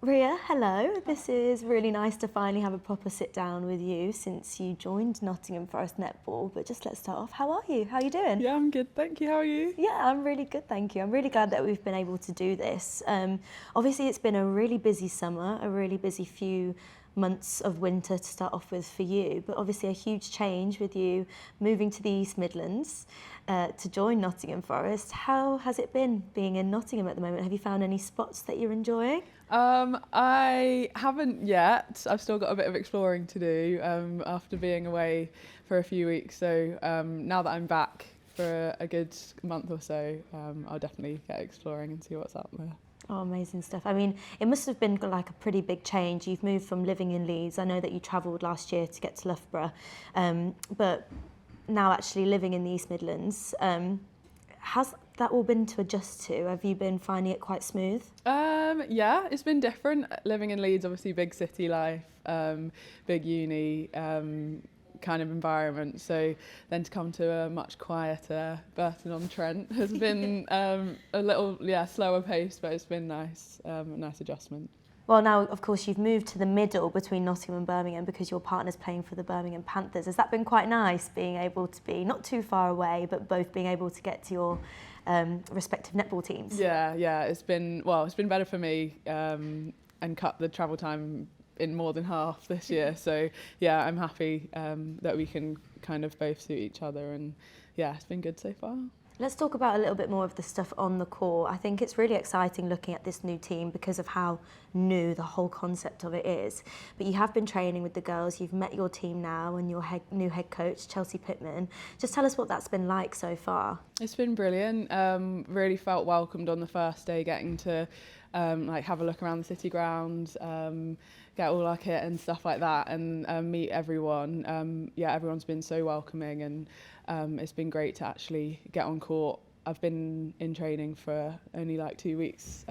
Rhea, hello. This is really nice to finally have a proper sit down with you since you joined Nottingham Forest Netball. But just let's start off. How are you? How are you doing? Yeah, I'm good, thank you. How are you? Yeah, I'm really good, thank you. I'm really glad that we've been able to do this. Obviously, it's been a really busy summer, a really busy few months of winter to start off with for you, but obviously a huge change with you moving to the East Midlands to join Nottingham Forest. How has it been being in Nottingham at the moment? Have you found any spots that you're enjoying? I haven't yet. I've still got a bit of exploring to do after being away for a few weeks. So now that I'm back for a good month or so, I'll definitely get exploring and see what's out there. Oh, amazing stuff. I mean, it must have been like a pretty big change. You've moved from living in Leeds. I know that you travelled last year to get to Loughborough, but now actually living in the East Midlands, has that all been to adjust to? Have you been finding it quite smooth? Yeah, it's been different. Living in Leeds, obviously big city life, big uni kind of environment. So then to come to a much quieter Burton-on-Trent has been a little slower pace, but it's been nice, a nice adjustment. Well, now, of course, you've moved to the middle between Nottingham and Birmingham because your partner's playing for the Birmingham Panthers. Has that been quite nice, being able to be not too far away, but both being able to get to your respective netball teams? Yeah, it's been better for me and cut the travel time in more than half this year. So yeah, I'm happy that we can kind of both suit each other, and yeah, it's been good so far. Let's talk about a little bit more of the stuff on the court. I think it's really exciting looking at this new team because of how new the whole concept of it is. But you have been training with the girls, you've met your team now and your new head coach, Chelsea Pittman. Just tell us what that's been like so far. It's been brilliant. Really felt welcomed on the first day, getting to have a look around the city grounds, get all our kit and stuff like that, and meet everyone. Everyone's been so welcoming, and it's been great to actually get on court. I've been in training for only like 2 weeks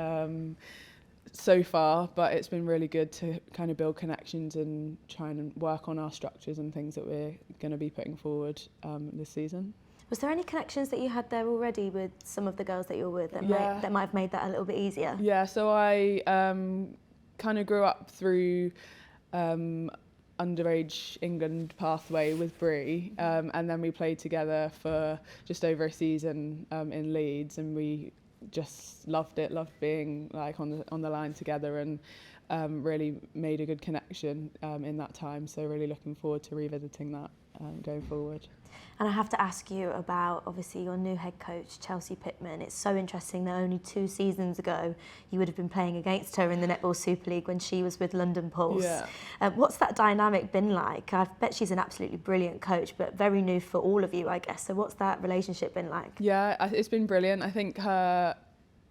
so far, but it's been really good to kind of build connections and try and work on our structures and things that we're going to be putting forward this season. Was there any connections that you had there already with some of the girls that you're with that might have made that a little bit easier? Yeah, so I kind of grew up through underage England pathway with Bree, and then we played together for just over a season in Leeds, and we just loved being like on the line together, and really made a good connection in that time. So really looking forward to revisiting that going forward. And I have to ask you about, obviously, your new head coach, Chelsea Pittman. It's so interesting that only 2 seasons ago you would have been playing against her in the Netball Super League when she was with London Pulse. Yeah. What's that dynamic been like? I bet she's an absolutely brilliant coach, but very new for all of you, I guess. So what's that relationship been like? Yeah, it's been brilliant. I think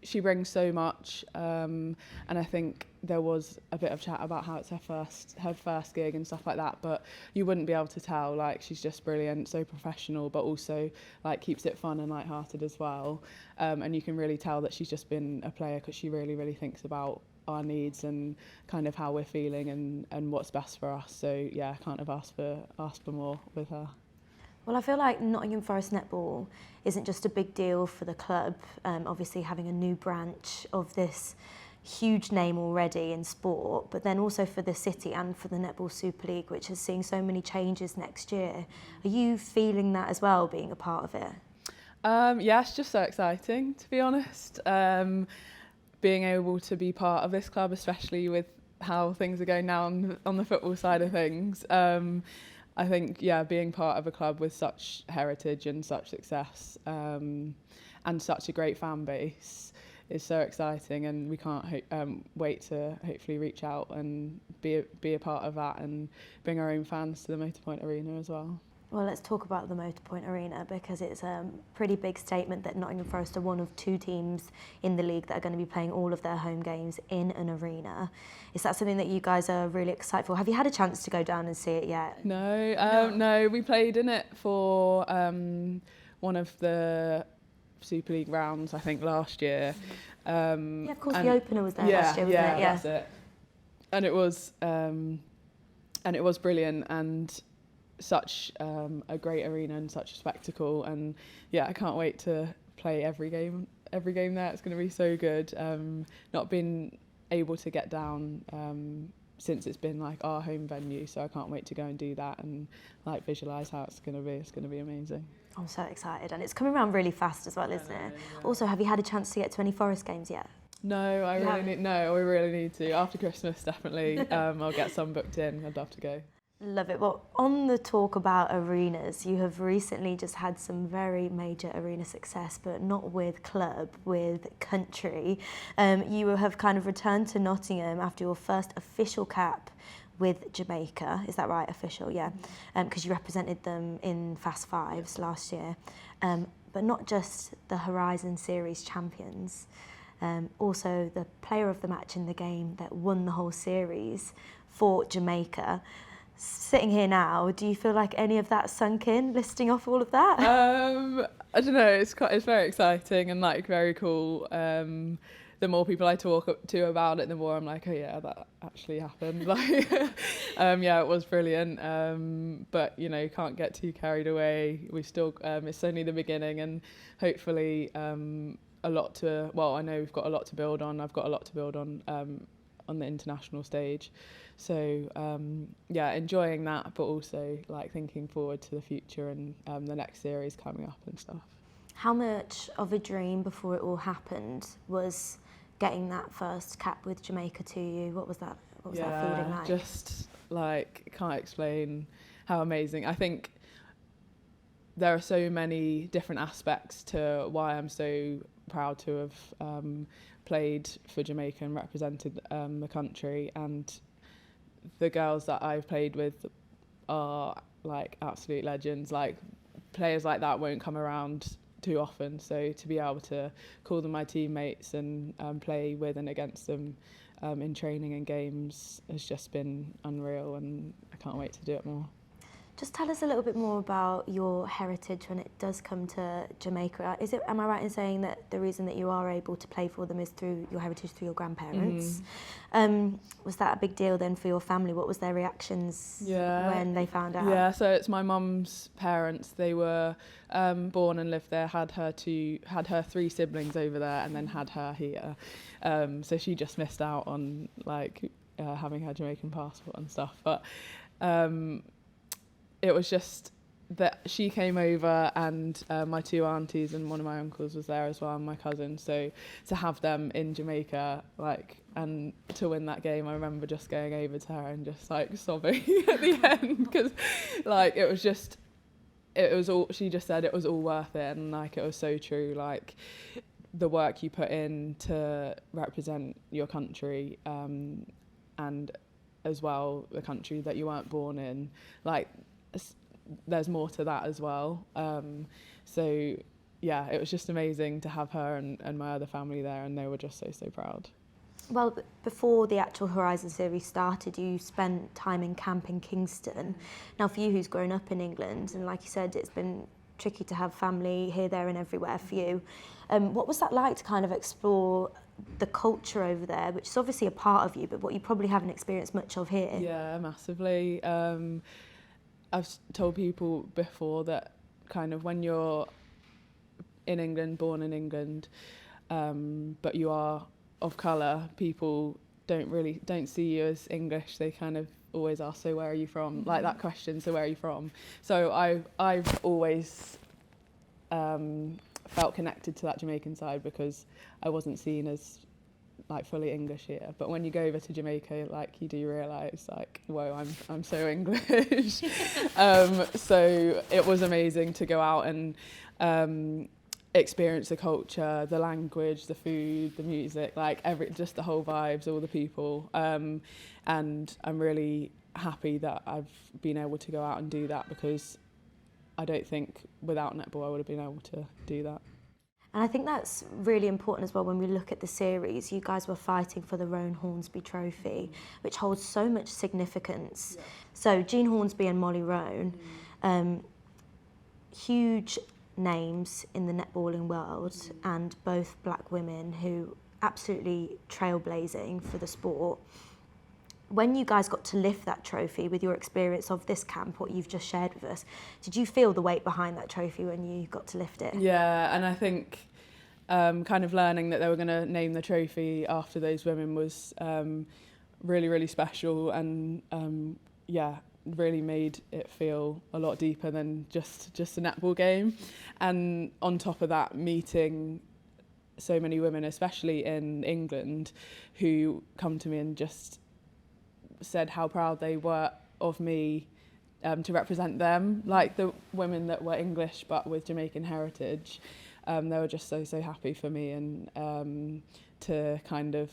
she brings so much, and I think there was a bit of chat about how it's her first gig and stuff like that, but you wouldn't be able to tell. Like, she's just brilliant, so professional, but also like keeps it fun and lighthearted as well, and you can really tell that she's just been a player because she really thinks about our needs and kind of how we're feeling and what's best for us. So yeah, I can't have asked for more with her. Well, I feel like Nottingham Forest Netball isn't just a big deal for the club, obviously having a new branch of this huge name already in sport, but then also for the city and for the Netball Super League, which is seeing so many changes next year. Are you feeling that as well, being a part of it? Yeah, it's just so exciting, to be honest. Being able to be part of this club, especially with how things are going now on the football side of things. I think, being part of a club with such heritage and such success and such a great fan base is so exciting, and we can't wait to hopefully reach out and be a part of that and bring our own fans to the Motorpoint Arena as well. Well, let's talk about the Motorpoint Arena because it's a pretty big statement that Nottingham Forest are one of 2 teams in the league that are going to be playing all of their home games in an arena. Is that something that you guys are really excited for? Have you had a chance to go down and see it yet? No, we played in it for one of the Super League rounds, I think, last year. Yeah, of course, the opener was there last year, wasn't it? Yeah, that's it. And it was brilliant, and such a great arena and such a spectacle, and yeah, I can't wait to play every game there. It's going to be so good. Not been able to get down since it's been like our home venue, so I can't wait to go and do that and like visualise how it's going to be. It's going to be amazing. I'm so excited, and it's coming around really fast as well, isn't it? Yeah. Also, have you had a chance to get to any Forest games yet? No, we really need to. After Christmas, definitely. I'll get some booked in. I'd love to go. Love it. Well, on the talk about arenas, you have recently just had some very major arena success, but not with club, with country. You have kind of returned to Nottingham after your first official cap with Jamaica. Is that right? Official, yeah. Because you represented them in Fast Fives last year. But not just the Horizon Series champions, also the player of the match in the game that won the whole series for Jamaica. Sitting here now, do you feel like any of that sunk in, listing off all of that? I don't know, it's very exciting and like very cool. The more people I talk to about it, the more I'm like, oh yeah, that actually happened. Like, yeah, it was brilliant. But you know, can't get too carried away. We still, it's only the beginning, and hopefully, I know we've got a lot to build on. I've got a lot to build on the international stage. So yeah, enjoying that, but also like thinking forward to the future and the next series coming up and stuff. How much of a dream before it all happened was getting that first cap with Jamaica to you? What was that feeling like? Just like, can't explain how amazing. I think there are so many different aspects to why I'm so proud to have played for Jamaica and represented the country, and the girls that I've played with are like absolute legends. Like, players like that won't come around too often, so to be able to call them my teammates and play with and against them in training and games has just been unreal, and I can't wait to do it more. Just tell us a little bit more about your heritage when it does come to Jamaica. Am I right in saying that the reason that you are able to play for them is through your heritage, through your grandparents? Mm-hmm. Was that a big deal then for your family? What was their reactions when they found out? Yeah, so it's my mum's parents. They were born and lived there, had her 3 siblings over there, and then had her here. So she just missed out on like having her Jamaican passport and stuff. But it was just that she came over, and my 2 aunties and one of my uncles was there as well, and my cousin. So to have them in Jamaica, like, and to win that game, I remember just going over to her and just like sobbing at the end, because like it was all, she just said it was all worth it, and like it was so true. Like, the work you put in to represent your country, and as well the country that you weren't born in, like, there's more to that as well. So yeah, it was just amazing to have her and my other family there, and they were just so proud. Well, before the actual Horizon series started, you spent time in camp in Kingston. Now, for you who's grown up in England, and like you said, it's been tricky to have family here, there and everywhere for you. What was that like to kind of explore the culture over there, which is obviously a part of you, but what you probably haven't experienced much of here? Yeah, massively. I've told people before that kind of when you're in England, born in England, but you are of colour, people don't see you as English. They kind of always ask, so where are you from? Like that question, so where are you from? So I've always felt connected to that Jamaican side, because I wasn't seen as like fully English here. But when you go over to Jamaica, like, you do realise, like, whoa, I'm so English. So it was amazing to go out and experience the culture, the language, the food, the music, like just the whole vibes, all the people. And I'm really happy that I've been able to go out and do that, because I don't think without netball I would have been able to do that. And I think that's really important as well when we look at the series. You guys were fighting for the Rowan Hornsby Trophy, which holds so much significance. Yeah. So Jean Hornsby and Molly Rowan, huge names in the netballing world, and both black women who absolutely trailblazing for the sport. When you guys got to lift that trophy with your experience of this camp, what you've just shared with us, did you feel the weight behind that trophy when you got to lift it? Yeah, and I think kind of learning that they were going to name the trophy after those women was really, really special, and really made it feel a lot deeper than just a netball game. And on top of that, meeting so many women, especially in England, who come to me and just said how proud they were of me to represent them, like the women that were English but with Jamaican heritage. They were just so happy for me, and to kind of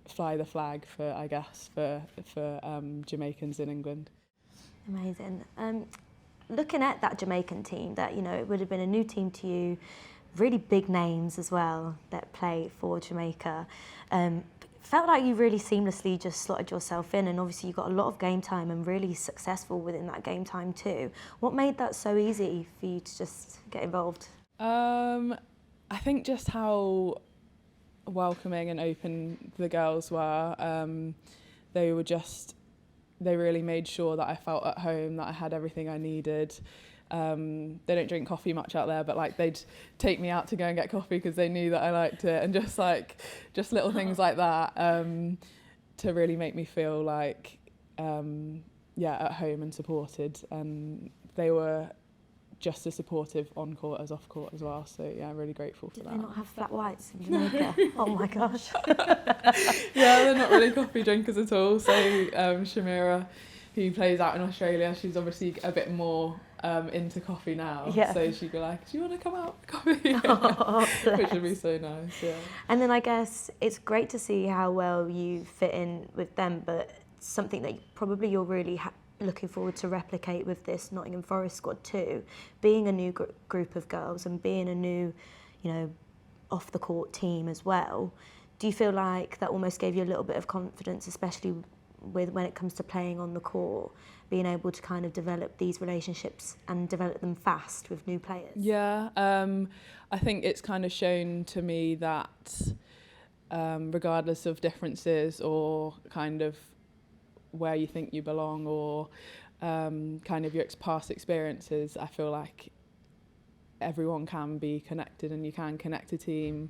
fly the flag for, I guess, for Jamaicans in England. Amazing. Looking at that Jamaican team, that, you know, it would have been a new team to you, really big names as well that play for Jamaica. Felt like you really seamlessly just slotted yourself in, and obviously you got a lot of game time and really successful within that game time too. What made that so easy for you to just get involved? I think just how welcoming and open the girls were. They really made sure that I felt at home, that I had everything I needed. They don't drink coffee much out there, but like they'd take me out to go and get coffee because they knew that I liked it, and just little things like that to really make me feel like at home and supported. And they were just as supportive on court as off court as well. So yeah, I'm really grateful for that. Did they not have flat whites in Jamaica? Oh my gosh. Yeah, they're not really coffee drinkers at all. So Shamira, who plays out in Australia, she's obviously a bit more into coffee now. Yeah. So she'd be like, do you want to come out for coffee? Oh, which would be so nice, yeah. And then I guess it's great to see how well you fit in with them, but something that probably you're really looking forward to replicate with this Nottingham Forest squad too, being a new group of girls and being a new, you know, off the court team as well. Do you feel like that almost gave you a little bit of confidence, especially with when it comes to playing on the court, being able to kind of develop these relationships and develop them fast with new players? Yeah, I think it's kind of shown to me that regardless of differences or kind of where you think you belong, or kind of your past experiences, I feel like everyone can be connected and you can connect a team,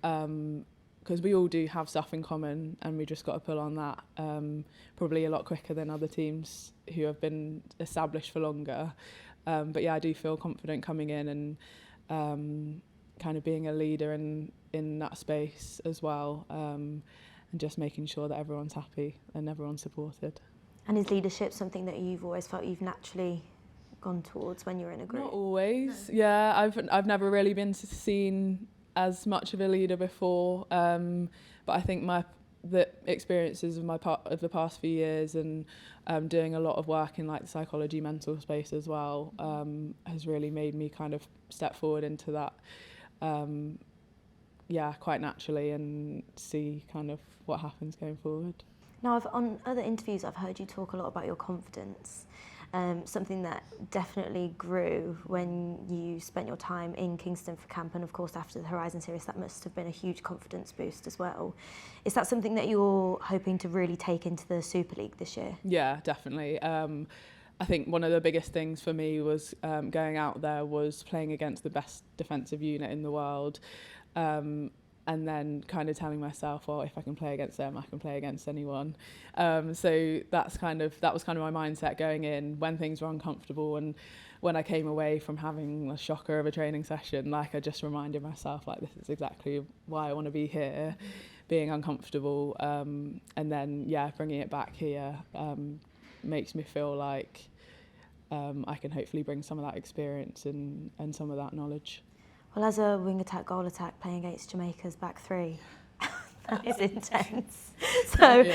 because we all do have stuff in common, and we just got to pull on that probably a lot quicker than other teams who have been established for longer. But yeah, I do feel confident coming in and kind of being a leader in that space as well, and just making sure that everyone's happy and everyone's supported. And is leadership something that you've always felt you've naturally gone towards when you're in a group? Not always. No. Yeah, I've never really been seen as much of a leader before, but I think the experiences of the past few years and doing a lot of work in like the psychology mental space as well has really made me kind of step forward into that quite naturally, and see kind of what happens going forward. Now, on other interviews I've heard you talk a lot about your confidence, something that definitely grew when you spent your time in Kingston for camp, and of course after the Horizon Series that must have been a huge confidence boost as well. Is that something that you're hoping to really take into the Super League this year? Yeah, definitely. I think one of the biggest things for me was going out there was playing against the best defensive unit in the world, and then kind of telling myself, well, if I can play against them, I can play against anyone. So that was kind of my mindset going in when things were uncomfortable, and when I came away from having a shocker of a training session, like I just reminded myself, like, this is exactly why I want to be here, being uncomfortable, and then bringing it back here makes me feel like I can hopefully bring some of that experience and some of that knowledge. Well, as a wing attack, goal attack, playing against Jamaica's back three, that is intense. So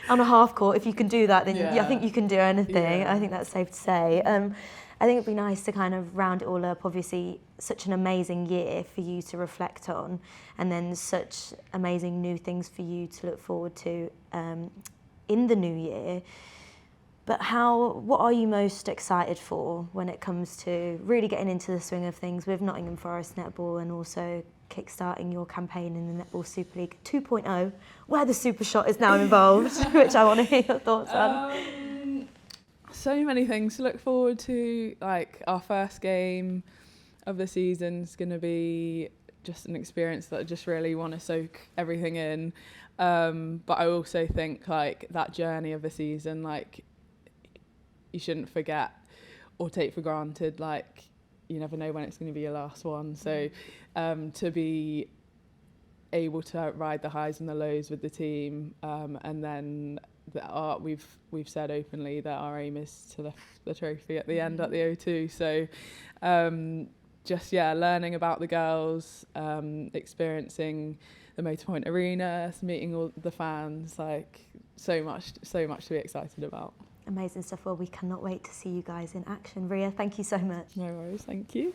on a half court, if you can do that, then I think you can do anything. Yeah. I think that's safe to say. I think it'd be nice to kind of round it all up. Obviously, such an amazing year for you to reflect on, and then such amazing new things for you to look forward to in the new year. But what are you most excited for when it comes to really getting into the swing of things with Nottingham Forest Netball, and also kickstarting your campaign in the Netball Super League 2.0, where the super shot is now involved, which I want to hear your thoughts on? So many things to look forward to. Like, our first game of the season is going to be just an experience that I just really want to soak everything in. But I also think like that journey of the season, like you shouldn't forget or take for granted, like you never know when it's going to be your last one. So to be able to ride the highs and the lows with the team, and then we've said openly that our aim is to lift the trophy at the end at the O2. So just learning about the girls, experiencing the Motorpoint Arena, meeting all the fans, like so much to be excited about. Amazing stuff. Well, we cannot wait to see you guys in action. Rhea, thank you so much. No worries, thank you.